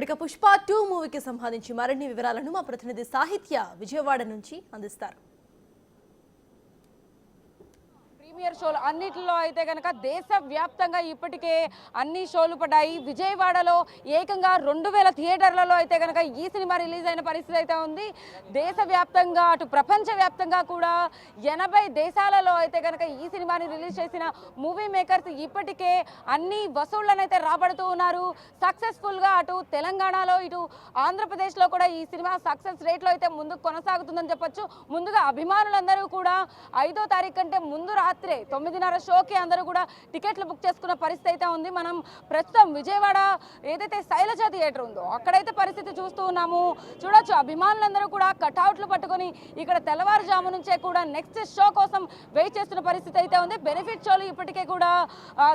ఇక పుష్ప 2 మూవీకి సంబంధించి మరిన్ని వివరాలను మా ప్రతినిధి సాహిత్య విజయవాడ నుంచి అందిస్తారు. ప్రీమియర్ షోలు అన్నిటిలో అయితే కనుక దేశవ్యాప్తంగా ఇప్పటికే అన్ని షోలు పడ్డాయి. విజయవాడలో ఏకంగా 2000 థియేటర్లలో అయితే కనుక ఈ సినిమా రిలీజ్ అయిన పరిస్థితి అయితే ఉంది. దేశవ్యాప్తంగా అటు ప్రపంచవ్యాప్తంగా కూడా 80 దేశాలలో అయితే కనుక ఈ సినిమాని రిలీజ్ చేసిన మూవీ మేకర్స్ ఇప్పటికే అన్ని వసూళ్లను అయితే రాబడుతూ ఉన్నారు. సక్సెస్ఫుల్గా అటు తెలంగాణలో ఇటు ఆంధ్రప్రదేశ్లో కూడా ఈ సినిమా సక్సెస్ రేట్లో అయితే ముందుకు కొనసాగుతుందని చెప్పొచ్చు. ముందుగా అభిమానులందరూ కూడా 5వ తారీఖు కంటే ముందు రాత్రి 9:30 షోకి అందరూ కూడా టికెట్లు బుక్ చేసుకున్న పరిస్థితి అయితే ఉంది. మనం ప్రస్తుతం విజయవాడ ఏదైతే శైలజ థియేటర్ ఉందో అక్కడైతే పరిస్థితి చూస్తూ ఉన్నాము. చూడొచ్చు, అభిమానులందరూ కూడా కట్అవుట్లు పట్టుకొని ఇక్కడ తెల్లవారుజాము నుంచే కూడా నెక్స్ట్ షో కోసం వెయిట్ చేస్తున్న పరిస్థితి అయితే ఉంది. బెనిఫిట్ షోలు ఇప్పటికే కూడా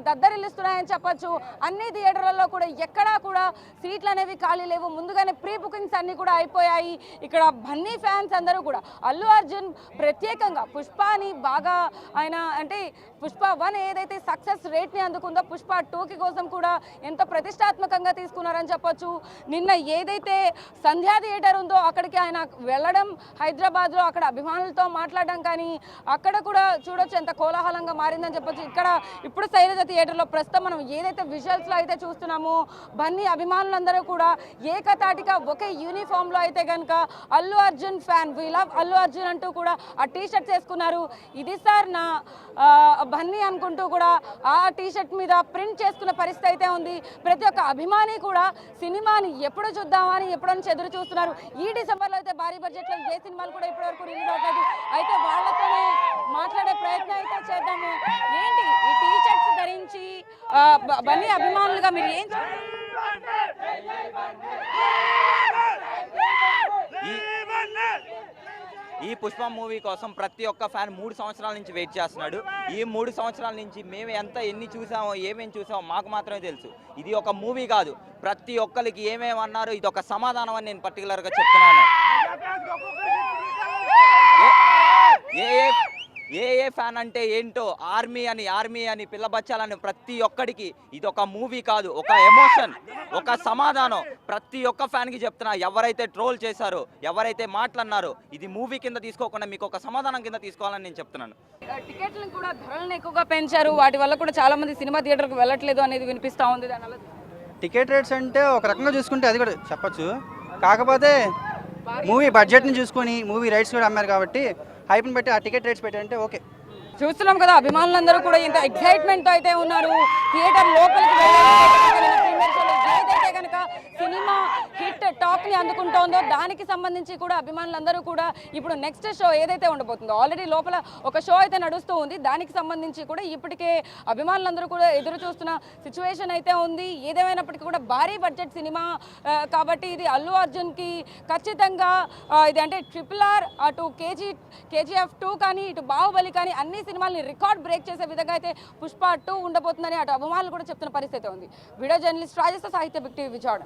దద్దరిల్లిస్తున్నాయని చెప్పొచ్చు. అన్ని థియేటర్లలో కూడా ఎక్కడా కూడా సీట్లు అనేవి ఖాళీ లేవు. ముందుగానే ప్రీ బుకింగ్స్ అన్ని కూడా అయిపోయాయి. ఇక్కడ బన్నీ ఫ్యాన్స్ అందరూ కూడా అల్లు అర్జున్ ప్రత్యేకంగా పుష్పని బాగా ఆయన అంటే పుష్ప 1 ఏదైతే సక్సెస్ రేట్ని అందుకుందో పుష్ప 2కి కోసం కూడా ఎంతో ప్రతిష్టాత్మకంగా తీసుకున్నారని చెప్పొచ్చు. నిన్న ఏదైతే సంధ్యా థియేటర్ ఉందో అక్కడికి ఆయన వెళ్ళడం, హైదరాబాద్లో అక్కడ అభిమానులతో మాట్లాడడం, కానీ అక్కడ కూడా చూడొచ్చు ఎంత కోలాహలంగా మారిందని చెప్పొచ్చు. ఇక్కడ ఇప్పుడు శైలజ థియేటర్లో ప్రస్తుతం మనం ఏదైతే విజువల్స్లో అయితే చూస్తున్నామో బన్నీ అభిమానులందరూ కూడా ఏకతాటిగా ఒకే యూనిఫామ్లో అయితే కనుక Allu Arjun fan, we love Allu Arjun అంటూ కూడా ఆ టీషర్ట్స్ వేసుకున్నారు. ఇది సార్ నా బన్నీ అనుకుంటూ కూడా ఆ టీషర్ట్ మీద ప్రింట్ చేసుకున్న పరిస్థితి అయితే ఉంది. ప్రతి ఒక్క అభిమాని కూడా సినిమాని ఎప్పుడు చూద్దామా అని ఎప్పుడు నుంచి ఎదురు చూస్తున్నారు. ఈ డిసెంబర్లో అయితే భారీ బడ్జెట్లో ఏ సినిమాలు కూడా ఇప్పటివరకు రిలీజ్ అవుతుంది. అయితే వాళ్ళతోనే మాట్లాడే ప్రయత్నం అయితే చేద్దాము. ఏంటి ఈ టీషర్ట్స్ ధరించి బన్నీ అభిమానులుగా మీరు ఏం ఈ పుష్ప మూవీ కోసం ప్రతి ఒక్క ఫ్యాన్ 3 సంవత్సరాల నుంచి వెయిట్ చేస్తున్నాడు. ఈ 3 సంవత్సరాల నుంచి మేము ఎన్ని చూసామో ఏమేమి చూసామో మాకు మాత్రమే తెలుసు. ఇది ఒక మూవీ కాదు. ప్రతి ఒక్కరికి ఏమేమి అన్నారో ఇది ఒక సమాధానం అని నేను పర్టికులర్గా చెప్తున్నాను. ఏ ఫ్యాన్ అంటే ఏంటో ఆర్మీ అని పిల్లబచ్చాలని ప్రతి ఒక్కడికి ఇది ఒక మూవీ కాదు, ఒక ఎమోషన్, ఒక సమాధానం. ప్రతి ఒక్క ఫ్యాన్కి చెప్తున్నా, ఎవరైతే ట్రోల్ చేశారో, ఎవరైతే మాట్లాడినారో ఇది మూవీ కింద తీసుకోకుండా మీకు ఒక సమాధానం కింద తీసుకోవాలని నేను చెప్తున్నాను. టికెట్లను కూడా ధరలను ఎక్కువగా పెంచారు. వాటి వల్ల కూడా చాలా మంది సినిమా థియేటర్కి వెళ్ళట్లేదు అనేది వినిపిస్తూ ఉంది. దానివల్ల టికెట్ రేట్స్ అంటే ఒక రకంగా చూసుకుంటే అది కూడా చెప్పచ్చు. కాకపోతే మూవీ బడ్జెట్ని చూసుకొని మూవీ రైట్స్ కూడా అమ్మారు కాబట్టి హైప్ని బట్టి ఆ టికెట్ రేట్స్ పెట్టారంటే ఓకే. చూస్తున్నాం కదా, అభిమానులందరూ కూడా ఇంత ఎక్సైట్మెంట్తో అయితే ఉన్నారు. థియేటర్ లోపలికి ఏదైతే కనుక సినిమా హిట్ టాక్ని అందుకుంటోందో దానికి సంబంధించి కూడా అభిమానులందరూ కూడా ఇప్పుడు నెక్స్ట్ షో ఏదైతే ఉండబోతుందో ఆల్రెడీ లోపల ఒక షో అయితే నడుస్తూ ఉంది. దానికి సంబంధించి కూడా ఇప్పటికే అభిమానులందరూ కూడా ఎదురు చూస్తున్న సిచ్యువేషన్ అయితే ఉంది. ఏదేమైనప్పటికీ కూడా భారీ బడ్జెట్ సినిమా కాబట్టి ఇది అల్లు అర్జున్కి ఖచ్చితంగా ఇది అంటే RRR అటు KGF 2 కానీ ఇటు బాహుబలి కానీ అన్ని సినిమాల్ని రికార్డ్ బ్రేక్ చేసే విధంగా అయితే పుష్ప 2 ఉండబోతుందని అటు అభిమానులు కూడా చెప్తున్న పరిస్థితి ఉంది. వీడియో జర్నలిస్ట్ రాజేష్, సాహిత్య బిగ్ టీవీ, విజయవాడ.